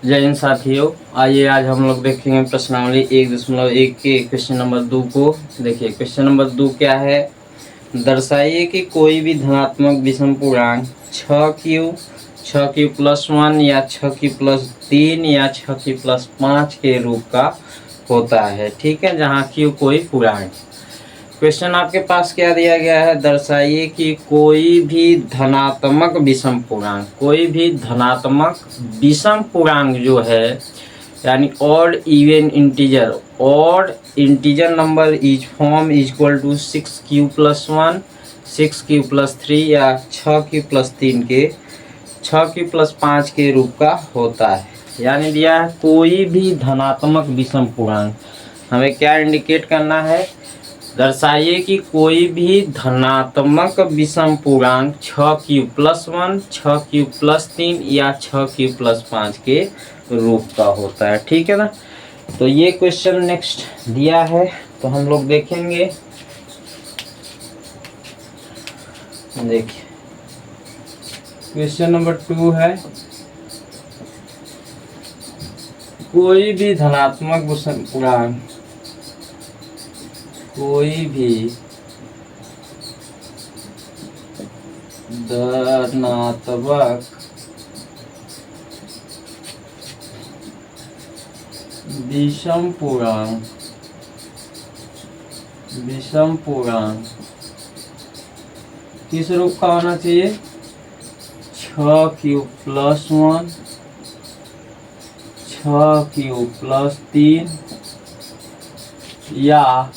जय हिंद साथियों, आइए आज हम लोग देखेंगे प्रश्नावली 1.1 के क्वेश्चन नंबर 2 को। देखिए क्वेश्चन नंबर 2 क्या है। दर्शाइए कि कोई भी धनात्मक विषम पूर्णांक 6q+1 या 6q+3 या 6q+5 के रूप का होता है। ठीक है, जहाँ q कोई पूर्णांक। क्वेश्चन आपके पास क्या दिया गया है, दर्शाइए कि कोई भी धनात्मक विषम पूर्णांक, कोई भी धनात्मक विषम पूर्णांक जो है, यानी odd even integer, odd integer number is form is equal to 6q+1, 6q+3 या 6q+3 के 6q+5 के रूप का होता है। यानी दिया है कोई भी धनात्मक विषम पूर्णांक, हमें क्या इंडिकेट करना है, दर्शाइए कि कोई भी धनात्मक विषम पूर्णांक 6q+1, 6q+3 या 6q+5 के रूप का होता है। ठीक है ना। तो ये क्वेश्चन नेक्स्ट दिया है, तो हम लोग देखेंगे। देखिए क्वेश्चन नंबर 2 है, कोई भी धनात्मक विषम पूर्णांक, कोई भी धनात्मक विषम पूर्णांक, किस रूप का होना चाहिए, 6q+1, 6q+3 या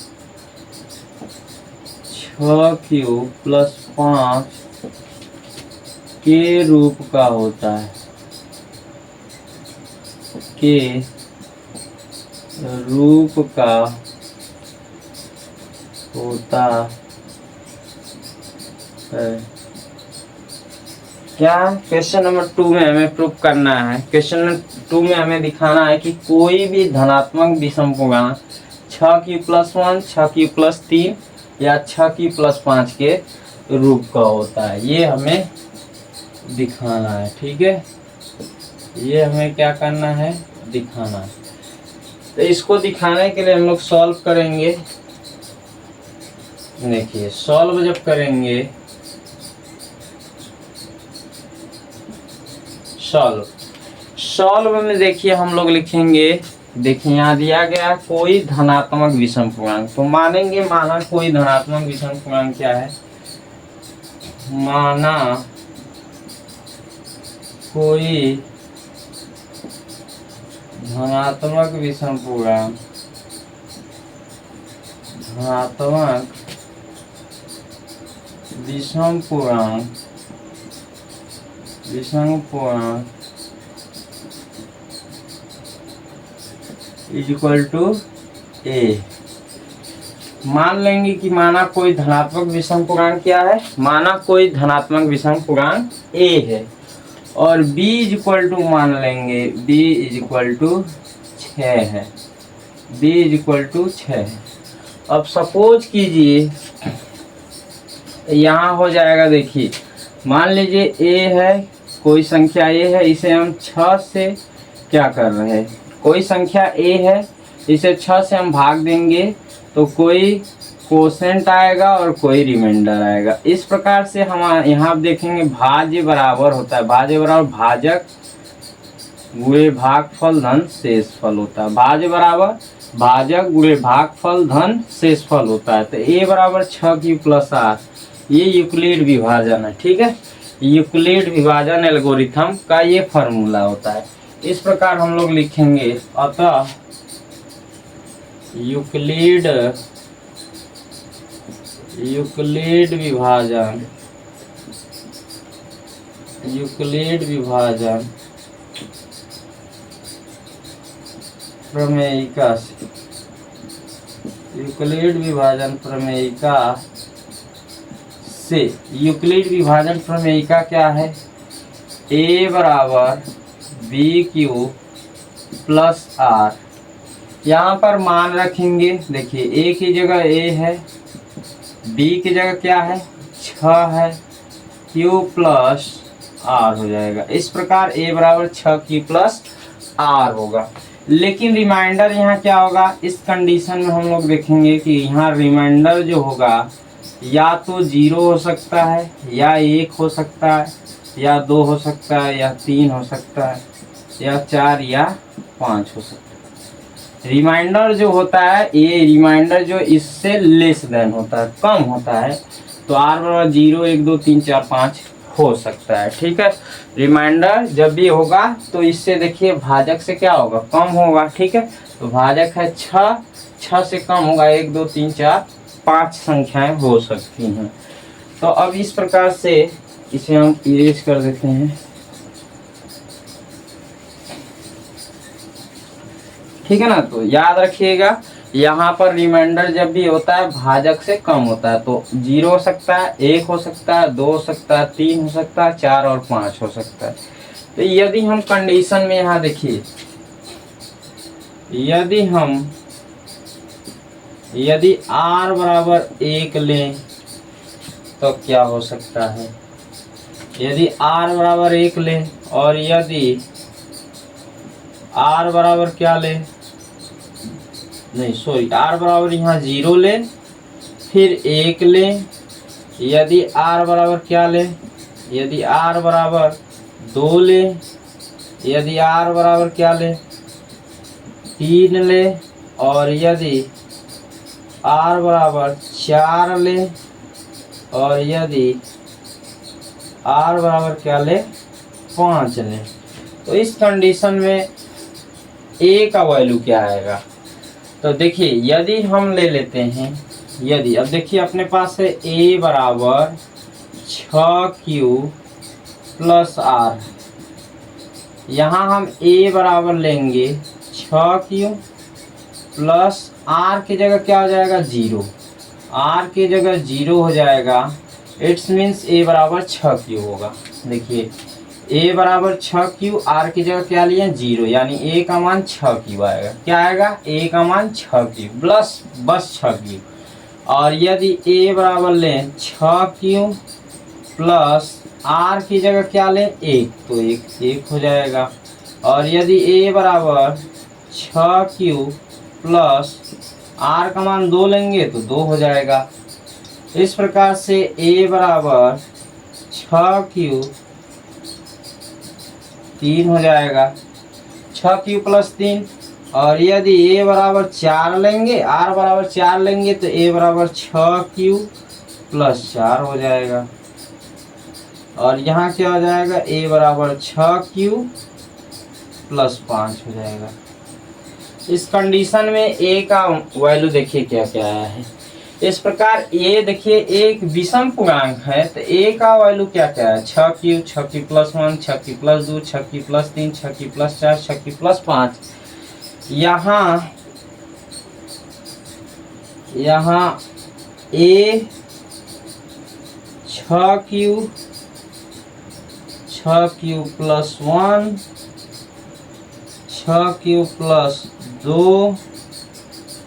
6q+5 के रूप का होता है, के रूप का होता है। क्या क्वेश्चन नंबर 2 में हमें प्रूफ करना है, क्वेश्चन नंबर 2 में हमें दिखाना है कि कोई भी धनात्मक विषम पूर्णांक 6q+1, 6q+3 या 6q+5 के रूप का होता है। ये हमें दिखाना है। ठीक है, ये हमें क्या करना है, दिखाना है। तो इसको दिखाने के लिए हम लोग सॉल्व करेंगे। देखिए सॉल्व जब करेंगे, सॉल्व में देखिए हम लोग लिखेंगे, देखिए यहाँ दिया गया कोई धनात्मक विषम पूर्णांक, तो मानेंगे, माना कोई धनात्मक विषम पूर्णांक क्या है, माना कोई धनात्मक विषम पूर्णांक, धनात्मक विषम पूर्णांक, विषम पूर्णांक इज इक्वल टू ए। मान लेंगे कि माना कोई धनात्मक विषम पूर्णांक क्या है, माना कोई धनात्मक विषम पूर्णांक ए है, और b इज इक्वल टू मान लेंगे, b इज इक्वल टू 6 है, b इज इक्वल टू 6 है। अब सपोज कीजिए यहाँ हो जाएगा, देखिए मान लीजिए a है, कोई संख्या a है, इसे हम 6 से क्या कर रहे हैं, कोई संख्या a है, इसे 6 से हम भाग देंगे तो कोई कोसेंट आएगा और कोई रिमाइंडर आएगा। इस प्रकार से हम यहाँ देखेंगे भाज्य बराबर होता है, भाज्य बराबर भाजक गुणे भागफल धन शेषफल होता है, भाज्य बराबर भाजक गुणे भागफल धन शेषफल होता है। तो a बराबर 6q+r, ये यूक्लिड विभाजन है। ठीक है, यूक्लिड विभाजन एल्गोरिथम का ये फॉर्मूला होता है। इस प्रकार हम लोग लिखेंगे, अतः यूक्लिड विभाजन, यूक्लिड विभाजन प्रमेयिका से, यूक्लिड विभाजन प्रमेयिका से, यूक्लिड विभाजन प्रमेयिका क्या है, a बराबर bq+r। यहाँ पर मान रखेंगे, देखिए a की जगह a है, b की जगह क्या है 6 है, q+r हो जाएगा। इस प्रकार a बराबर 6q+5 आर होगा। लेकिन रिमाइंडर यहाँ क्या होगा, इस कंडीशन में हम लोग देखेंगे कि यहाँ रिमाइंडर जो होगा या तो 0 हो सकता है, या 1 हो सकता है, या 2 हो सकता है, या 3 हो सकता है, या 4 या 5 हो सकता है। रिमाइंडर जो होता है, ये रिमाइंडर जो इससे लेस देन होता है, कम होता है, तो r बराबर 0 1 2 3 4 5 हो सकता है। ठीक है, रिमाइंडर जब भी होगा तो इससे देखिए भाजक से क्या होगा, कम होगा। ठीक है, तो भाजक है 6, 6 से कम होगा 1 2 3 4 5 संख्याएं हो सकती हैं। तो अब इस प्रकार से इसे हम इरेज कर देते हैं। ठीक है ना, तो याद रखिएगा यहाँ पर रिमाइंडर जब भी होता है भाजक से कम होता है, तो 0 हो सकता है, 1 हो सकता है, 2 हो सकता है, 3 हो सकता है, 4 और 5 हो सकता है। तो यदि हम कंडीशन में यहाँ देखिए, यदि r बराबर 1 लें तो क्या हो सकता है, यदि r बराबर 1 लें, और यदि r बराबर क्या लें, नहीं सॉरी, r बराबर यहाँ 0 लें, फिर 1 लें, यदि r बराबर क्या लें, यदि r बराबर 2 लें, यदि r बराबर क्या लें, 3 लें, और यदि r बराबर 4 लें, और यदि r बराबर क्या लें, 5 लें, तो इस कंडीशन में a का वैल्यू क्या आएगा। तो देखिए यदि हम ले लेते हैं, यदि अब देखिए अपने पास है a बराबर 6q प्लस r, यहाँ हम a बराबर लेंगे 6q प्लस r की जगह क्या हो जाएगा 0, r की जगह 0 हो जाएगा, इट्स मीन्स a बराबर 6q होगा। देखिए a बराबर 6q, r की जगह क्या लिए 0, यानी a का मान 6q आएगा। क्या आएगा, a का मान 6q प्लस बस 6q, और यदि a बराबर लें 6q प्लस r की जगह क्या लें 1, तो 1 हो जाएगा, और यदि a बराबर 6q प्लस r का मान 2 लेंगे तो 2 हो जाएगा। इस प्रकार से a बराबर 6q 3 हो जाएगा, 6q प्लस 3, और यदि a बराबर 4 लेंगे, r बराबर 4 लेंगे, तो a बराबर 6q प्लस 4 हो जाएगा, और यहाँ क्या हो जाएगा, a बराबर 6q प्लस 5 हो जाएगा। इस कंडीशन में a का वैल्यू देखिए क्या क्या आया है। इस प्रकार a देखिए एक विषम पूर्णांक है, तो a का वैल्यू क्या क्या है, 6q, 6q plus 1, 6q plus 2, 6q plus 3, 6q plus 4, 6q plus 5। यहाँ a 6q plus 1, 6q plus 2,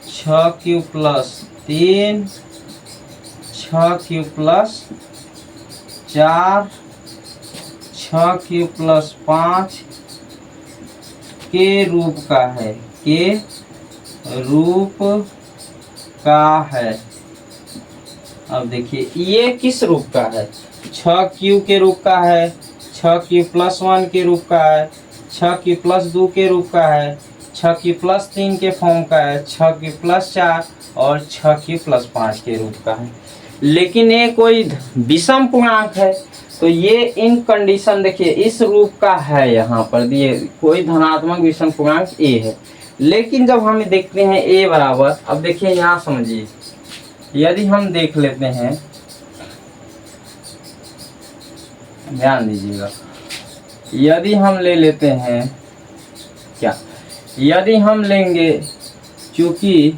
6q plus 3, 6q plus 4, 6q plus 5 के रूप का है, के रूप का है। अब देखिए ये किस रूप का है, 6q के रूप का है, 6q प्लस 1 के रूप का है, 6q प्लस 2 के रूप का है, 6q प्लस 3 के फॉर्म का है, 6q प्लस 4 और 6q प्लस 5 के रूप का है। लेकिन ये कोई विषम पूर्णांक है, तो ये इन कंडीशन देखिए इस रूप का है, यहाँ पर दिए कोई धनात्मक विषम पूर्णांक a है। लेकिन जब हम देखते हैं a बराबर, अब देखिए यहाँ समझिए, यदि हम देख लेते हैं, ध्यान दीजिएगा, यदि हम ले लेते हैं क्या, यदि हम लेंगे, चूंकि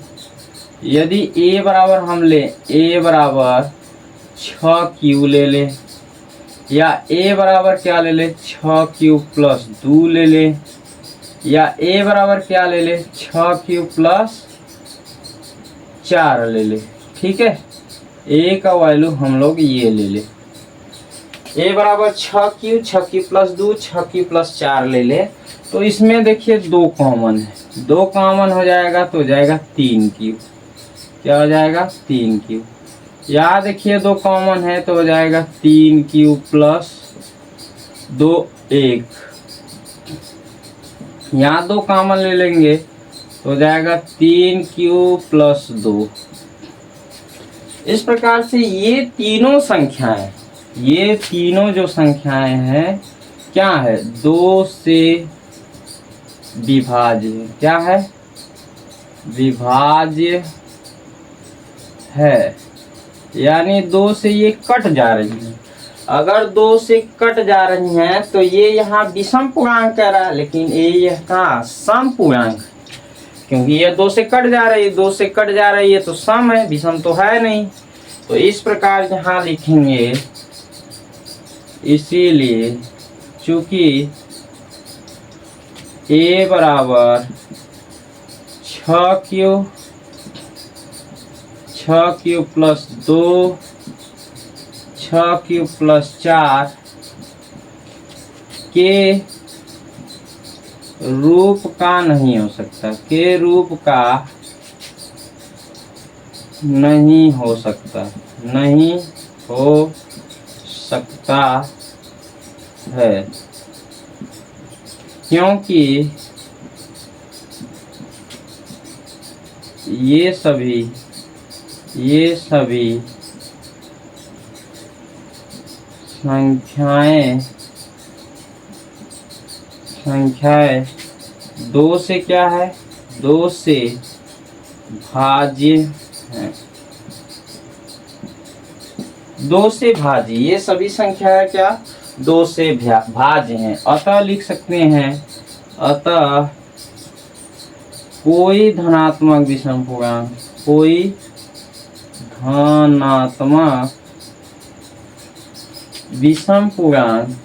यदि a बराबर हम लें, a बराबर 6q ले लें, या a बराबर क्या ले लें 6q प्लस 2 ले लें, या a बराबर क्या ले लें 6q प्लस 4 ले लें। ठीक है, a का वैल्यू हम लोग ये ले लें, a बराबर 6q, 6q plus 2, 6q plus 4 ले लें, तो इसमें देखिए 2 कॉमन है, 2 कॉमन हो जाएगा तो हो जाएगा 3 क्यूब। क्या हो जाएगा? 3 क्यूब। यहाँ देखिए 2 कॉमन है तो हो जाएगा 3 क्यूब प्लस 2 1। यहाँ 2 कॉमन ले लेंगे तो हो जाएगा 3 क्यूब प्लस 2। इस प्रकार से ये तीनों संख्याएं, ये तीनों जो संख्याएं हैं क्या है? 2 से विभाज्य। क्या है? विभाज्य है, यानी 2 से ये कट जा रही है। अगर 2 से कट जा रही हैं तो ये यहाँ विषम पूर्णांक कह रहा है, लेकिन ये कहाँ? सम पूर्णांक, क्योंकि ये 2 से कट जा रही है, 2 से कट जा रही है तो सम है, विषम तो है नहीं। तो इस प्रकार यहाँ लिखेंगे, इसीलिए चूंकि a बराबर 6 क्यूब प्लस 2, 6 क्यूब प्लस 4 के रूप का नहीं हो सकता, के रूप का नहीं हो सकता, नहीं हो सकता है, क्योंकि ये सभी संख्याएं 2 से क्या है? 2 से भाज्य है, 2 से भाज्य। ये सभी संख्याएं क्या? 2 से भाज्य हैं। अतः लिख सकते हैं, अतः कोई धनात्मक विषम पूर्णांक, कोई धनात्मक विषम पूर्णांक,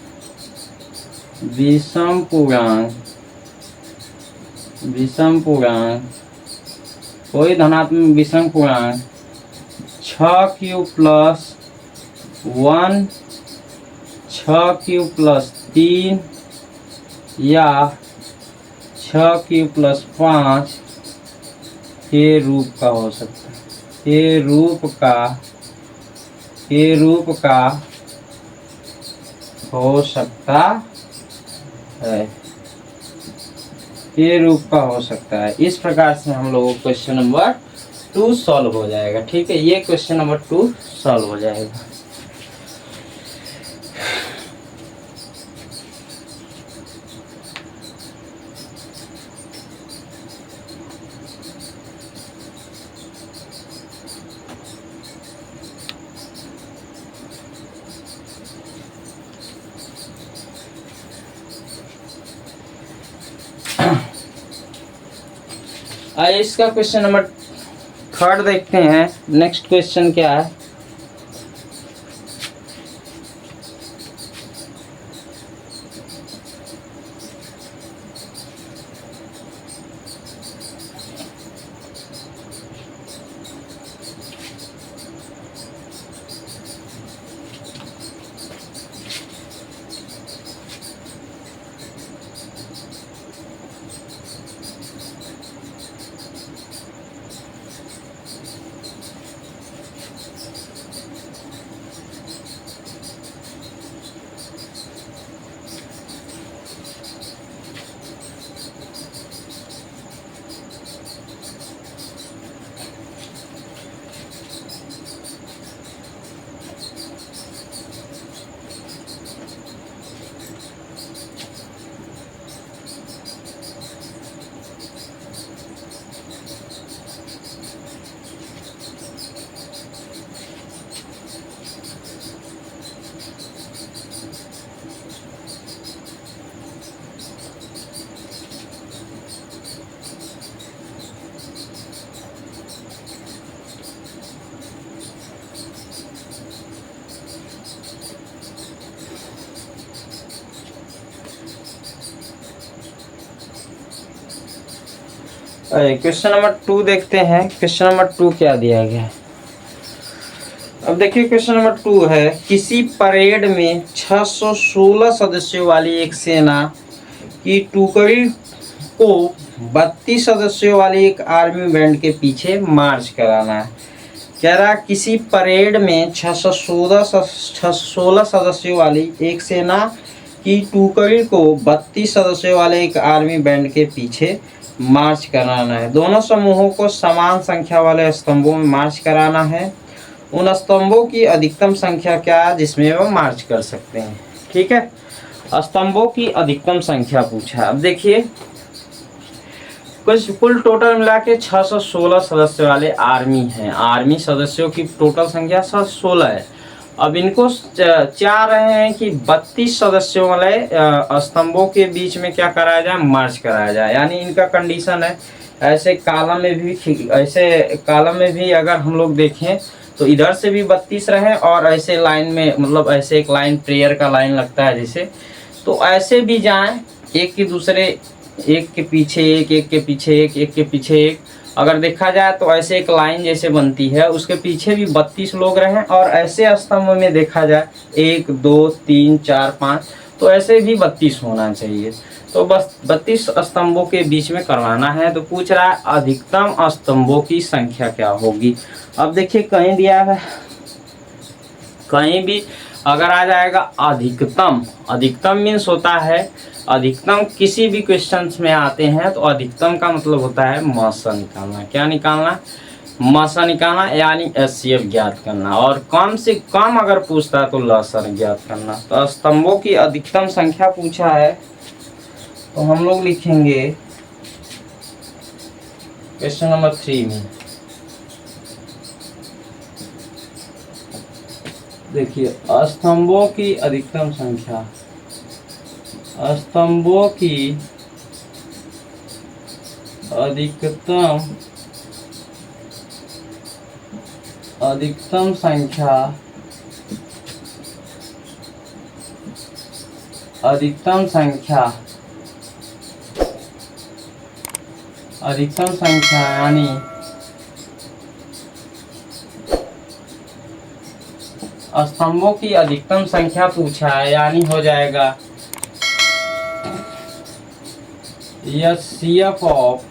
कोई धनात्मक विषम पूर्णांक 6 क्यूब प्लस 1, 6 क्यूब प्लस 3 या 6 क्यूब प्लस 5 के रूप का हो सकता है, के रूप का हो सकता है, के रूप का हो सकता है। इस प्रकार से हम लोगों को क्वेश्चन नंबर 2 सॉल्व हो जाएगा। ठीक है, ये क्वेश्चन नंबर 2 सॉल्व हो जाएगा। आइए इसका क्वेश्चन नंबर 3 देखते हैं। नेक्स्ट क्वेश्चन क्या है? क्वेश्चन नंबर 2 देखते हैं। क्वेश्चन नंबर 2 क्या दिया गया है? अब देखिए क्वेश्चन नंबर 2 है, किसी परेड में 616 सदस्यों वाली एक सेना कि टुकड़ी को 32 सदस्यों वाली एक आर्मी बैंड के पीछे मार्च कराना है। कह रहा किसी परेड में 616 सदस्यों वाली एक सेना की टुकड़ी को 32 सदस्यों वाले एक आर्मी बैंड के पीछे मार्च कराना है। दोनों समूहों को समान संख्या वाले स्तंभों में मार्च कराना है। उन स्तंभों की अधिकतम संख्या क्या है जिसमें वो मार्च कर सकते हैं। ठीक है, स्तंभों की अधिकतम संख्या पूछा। अब देखिए कुल टोटल मिला के 616 सदस्य वाले आर्मी हैं। आर्मी सदस्यों की टोटल संख्या 616 है। अब इनको चाह रहे हैं कि 32 सदस्यों वाले स्तंभों के बीच में क्या कराया जाए, मार्च कराया जाए। यानी इनका कंडीशन है ऐसे कॉलम में भी अगर हम लोग देखें तो इधर से भी 32 रहे और ऐसे लाइन में, मतलब ऐसे एक लाइन प्रेयर का लाइन लगता है जैसे, तो ऐसे भी जाएं एक के दूसरे, एक के पीछे एक, एक के पीछे एक, एक के पीछे एक। अगर देखा जाए तो ऐसे एक लाइन जैसे बनती है, उसके पीछे भी 32 लोग रहें और ऐसे स्तंभ में देखा जाए 1 2 3 4 5, तो ऐसे भी 32 होना चाहिए। तो बस 32 स्तंभों के बीच में करवाना है। तो पूछ रहा है अधिकतम स्तंभों की संख्या क्या होगी। अब देखिए कहीं दिया है, कहीं भी अगर आ जाएगा अधिकतम, अधिकतम मीन्स होता है अधिकतम किसी भी क्वेश्चंस में आते हैं तो अधिकतम का मतलब होता है मसा निकालना। क्या निकालना, मसा निकालना, यानी एचसीएफ ज्ञात करना। और कम से कम अगर पूछता है तो लसर ज्ञात करना। तो स्तंभों की अधिकतम संख्या पूछा है तो हम लोग लिखेंगे क्वेश्चन नंबर 3 में। देखिए स्तंभों की अधिकतम संख्या, स्तंभों की अधिकतम संख्या, अधिकतम संख्या यानी स्तंभों की अधिकतम संख्या पूछा है, यानी हो जाएगा HCF ऑफ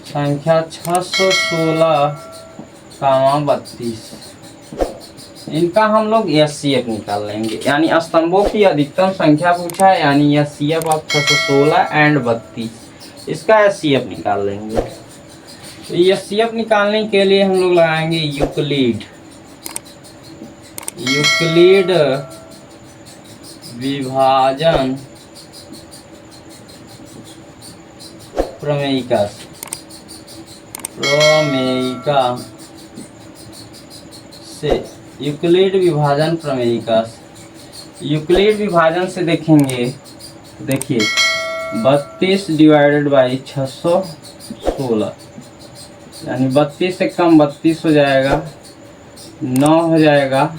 संख्या 616,32। इनका हम लोग HCF निकाल लेंगे। यानी स्तंभों की अधिकतम संख्या पूछा है, यानी HCF ऑफ 616 एंड 32, इसका HCF निकाल लेंगे। तो HCF निकालने के लिए हम लोग लगाएंगे यूक्लिड विभाजन प्रमेयिका से, यूक्लिड विभाजन प्रमेयिका से। यूक्लिड विभाजन से देखेंगे, देखिए 32 डिवाइडेड बाई 616, यानी 32 से कम 32 हो जाएगा, 9 हो जाएगा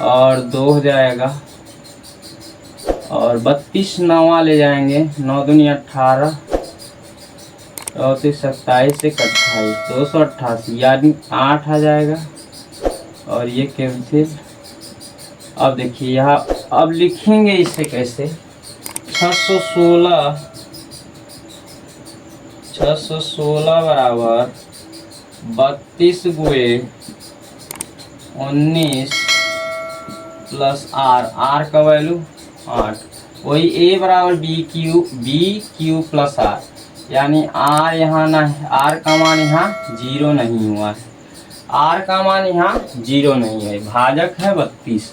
और 2 हो जाएगा, और 32 नवा ले जाएंगे, 9 दूनी 18, 34 27 एक 28, 288, यानी 8 आ जाएगा। और ये कैंसिल। अब देखिए यहाँ, अब लिखेंगे इसे कैसे, 616 बराबर 32 गुए 19 प्लस आर का वैल्यू 8, वही ए बराबर बी क्यू प्लस आर, यानी आर यहाँ ना, आर का मान यहाँ 0 नहीं हुआ है, आर का मान यहाँ 0 नहीं है, भाजक है 32।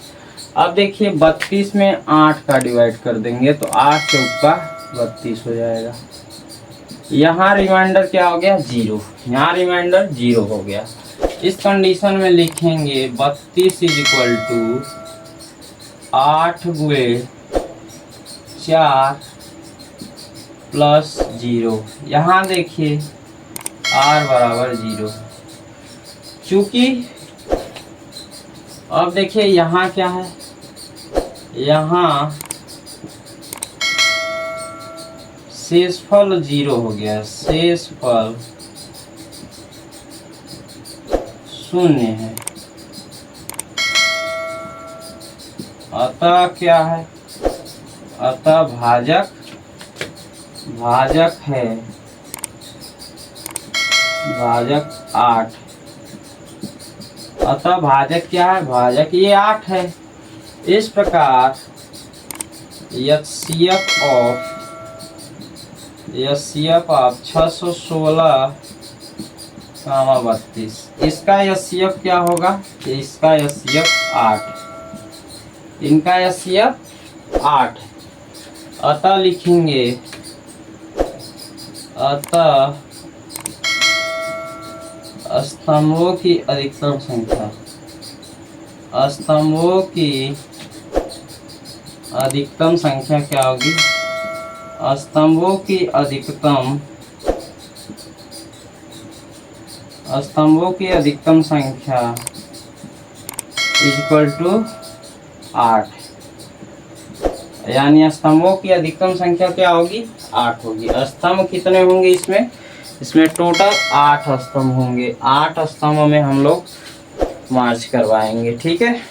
अब देखिए 32 में 8 का डिवाइड कर देंगे तो 8 चौका 32 हो जाएगा। यहाँ रिमाइंडर क्या हो गया, 0, यहाँ रिमाइंडर 0 हो गया। इस कंडीशन में लिखेंगे 32 इज इक्वल टू 8 गुए 4 प्लस 0। यहाँ देखिए r बराबर 0, चूंकि अब देखिए यहाँ क्या है, यहाँ शेषफल 0 हो गया, शेषफल 0 है। अतः क्या है, अतः भाजक है, भाजक 8। अतः भाजक क्या है, भाजक ये 8 है। इस प्रकार HCF ऑफ 616, 32, इसका HCF क्या होगा, इसका HCF 8, इनका HCF 8। अतः लिखेंगे, अतः स्तंभों की अधिकतम संख्या, स्तंभों की अधिकतम संख्या क्या होगी, स्तंभों की अधिकतम संख्या इक्वल टू 8। यानी स्तंभों की अधिकतम संख्या क्या होगी, 8 होगी। स्तंभ कितने होंगे इसमें टोटल 8 स्तंभ होंगे। 8 स्तंभ में हम लोग मार्च करवाएंगे, ठीक है।